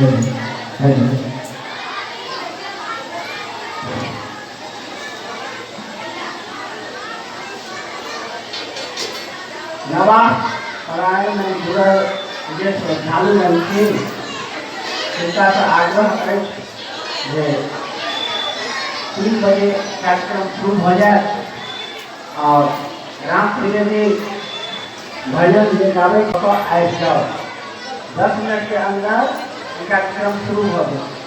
धन्यवाद। नवा परायण जुड़ल जे श्रद्धालु छथिन तिनका से आग्रह अछि जे 3 बजे कार्यक्रम शुरू हो जाए और राम त्रिवेदी भजन जे गावे आबि जाओ। 10 मिनट के अंदर कार्यक्रम शुरू हो जाए।